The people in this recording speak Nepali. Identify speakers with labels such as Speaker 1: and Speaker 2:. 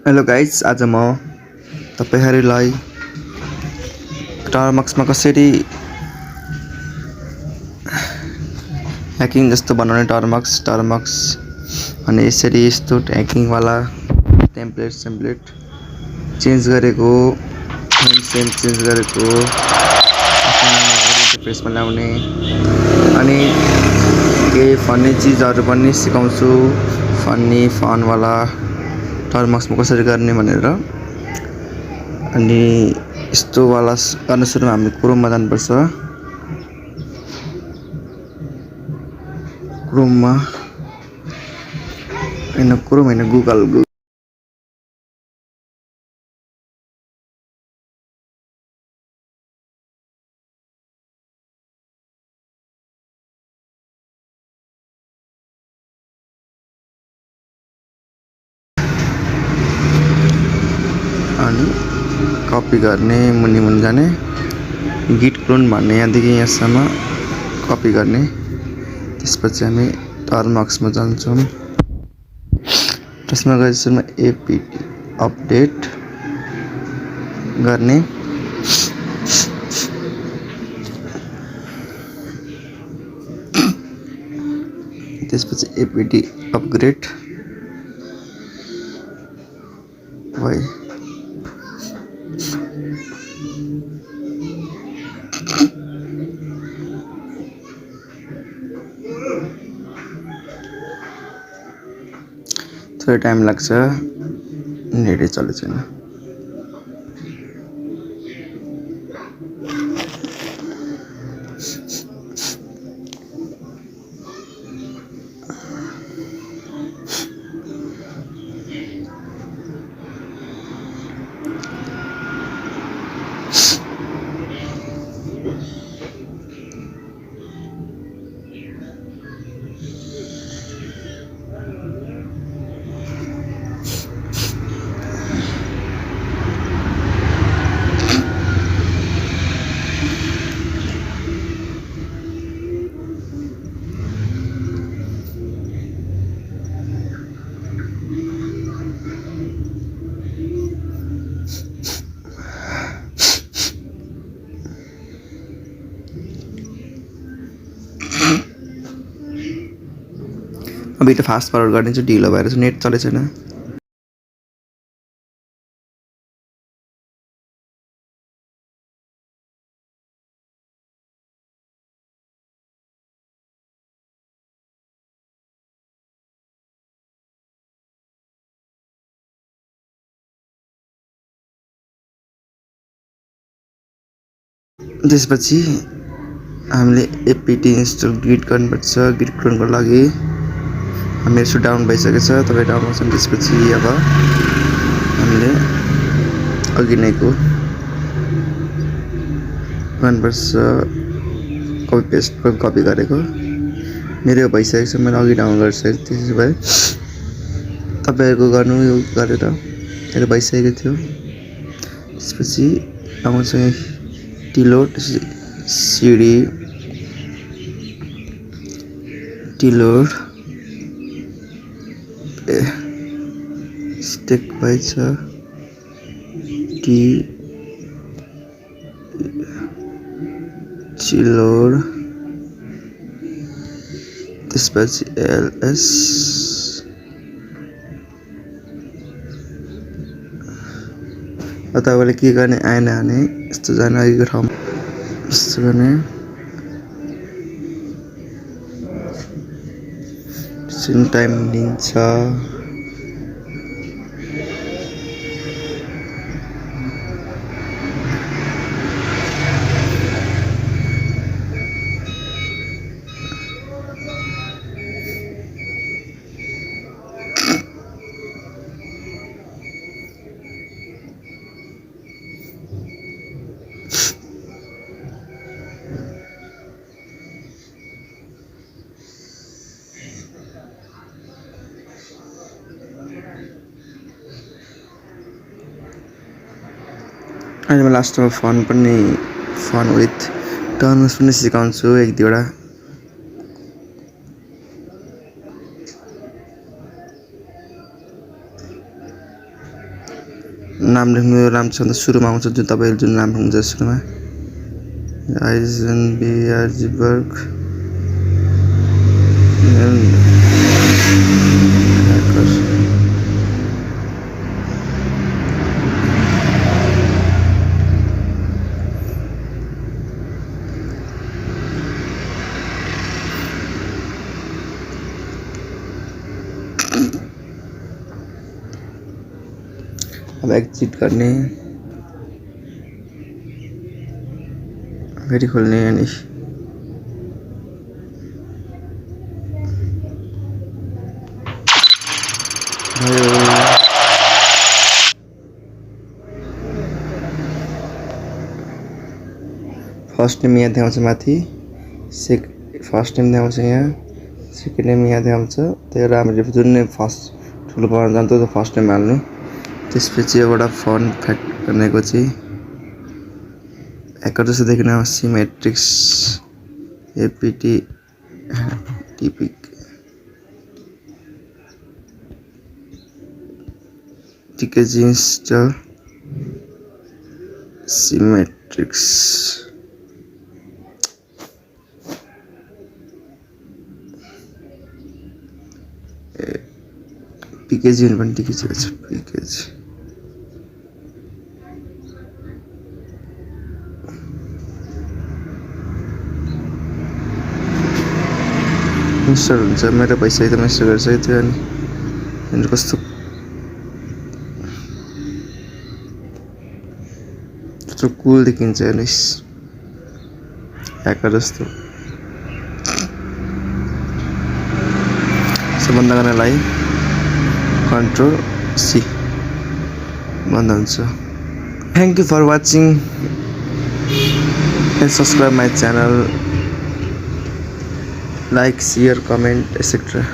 Speaker 1: हेलो गाइज, आज म तपाईहरुलाई टर्मक्समा कसरी ह्याकिङ जस्तो बनाउने टर्मक्स अनि यसरी यस्तो ह्याकिङ वाला टेम्प्लेट चेन्ज गरेको चेन्ज गरेको इन्टरफेसमा ल्याउने अनि केही फनी चीजहरु पनि सिकाउँछु। फन वाला टर्मक्समा कसरी गर्ने भनेर। अनि यस्तो वाला गर्न सुरुमा हामीले क्रोममा जानुपर्छ। क्रोममा क्रोम हैन गुगल अनि कपी गर्ने मुनि जाने गिट क्लोन भन्ने यहाँदेखि यहाँसम्म कपी गर्ने। त्यसपछि हामी टर्मक्समा जान्छौँ। त्यसमा गएर सुरुमा एपीटी अपडेट गर्ने। त्यसपछि एपीटी अपग्रेड भयो। थोरै टाइम लाग्छ, नेटै चलेको छैन। अभी त फास्ट फरवर्ड गरिदिन्छु, ढिलो भएर नेट चलेको छैन। त्यसपछि हामीले एपीटी इन्स्टल गिट गर्नुपर्छ। गिट क्लोनको लागि मेरो डाउन भइसकेको छ, तपाईँ डाउन गर्छ। त्यसपछि अब हामीले अघि नैको गर्नुपर्छ, कपी गरेको मेरो भइसकेको छ, मैले अघि डाउन गरिसकेको। त्यसो भए तपाईँहरूको गर्नु गरेर मेरो भइसकेको थियो। त्यसपछि आउँछ t-load स्टेक भएछ t-load। त्यसपछि ls तपाईँले के गर्ने आएन भने यस्तो जाने अघिको ठाउँमा यस्तो गर्ने। टाइम लिन्छ। अहिले म लास्टमा फन विथ टर्म्स पनि सिकाउँछु, एक दुईवटा। नाम लेख्नु राम्रो छ भने सुरुमा आउँछ जुन तपाईँले जुन नाम लेख्नुहुन्छ सुरुमा आइजनबर्ग अब एक्जिट गर्ने फेरि खोल्ने अनि फर्स्ट नेम यहाँ देखाउँछ माथि फर्स्ट नेम देखाउँछ यहाँ सेकेन्ड नेम यहाँ देखाउँछ त्यही भएर हामीले जुन नेम फर्स्ट ठुलो बनाउन जान्छ त्यो फर्स्ट नेम हाल्नु त्यसपछि एउटा फन्ट फ्याक्ट गर्नेको चाहिँ एकर जस्तो देखिन cmatrix apt टिपिक टिकेजी इन्स्टल cmatrix पिकेजी पनि टिकेजी छ पिकेजी इन्स्टल हुन्छ मेरो पैसा एकदम इन्स्टल गरिसकेको थियो अनि कस्तो कुल देखिन्छ हेर्नुहोस् ह्याकर जस्तो बन्द गर्नलाई Ctrl C बन्द हुन्छ thank you for watching and subscribe my channel like share comment etc